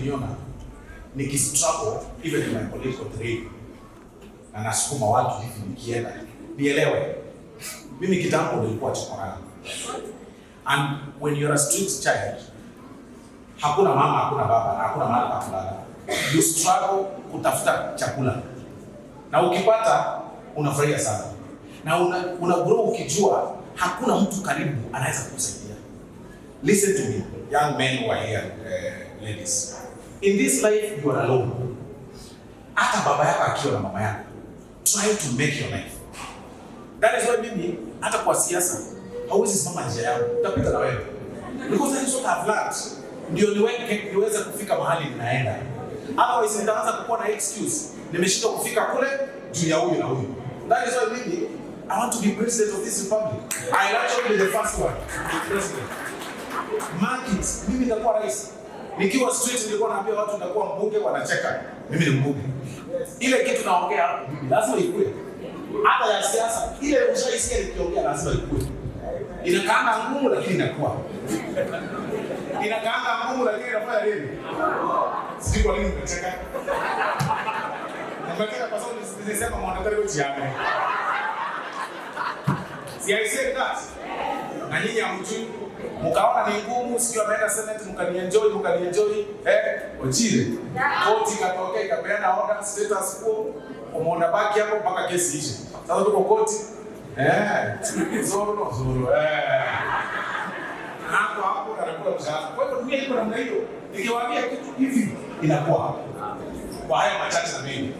mkiniona nikistruggle even in my political career na nasukuma watu hivi nikienda, nielewe mimi kitambo nilikuwa chokorani. And when you're a street child, hakuna mama, hakuna baba, hakuna mahali pa kulala. You struggle kutafuta chakula. Na ukipata unafurahia sana. Na una grow ukijua hakuna mtu karibu anaweza kukusaidia. Listen to me, young men who are here, ladies. In this life you are alone. Hata baba yako akiwa na mama yako, try to make your life. That is why mimi hata kwa siasa hauwezi simama njia yangu, utapita na wewe. Because I just have learned ndio niweze kufika mahali ninaenda. Otherwise nitaanza kukuwa na excuse. Nimeshindwa kufika kule juu ya huyu na huyu. That is why mimi I want to be president of this republic. I actually be the first one president. Markets, mimi nitakuwa rais. Nikiwa street nilikuwa naambia watu nitakuwa mbunge, wanacheka. Mimi ni mbunge. Ile kitu naongea mimi lazima ikue. Hata ya siasa ile ushaisikia nikiongea lazima ikue. Inakaanga ngumu lakini inakuwa. Inakaanga ngumu lakini inafanya nini? Sisi kwa nini tunacheka? Nataka kwa sababu nilisema mwanadamu wewe jiame. Si I said that. Na nyinyi hamjui. Mkaona ni ngumu, sio ameenda Senate mkanienjoy, Ochile. Koti katokea ikapeana order status quo, umeona baki hapo mpaka kesi ishe. Sasa tuko koti. Zoro. Hapo anakula mshahara. Kwa hiyo dunia iko namna hiyo. Nikiwaambia kitu hivi inakuwa. Kwa haya machache na mengi.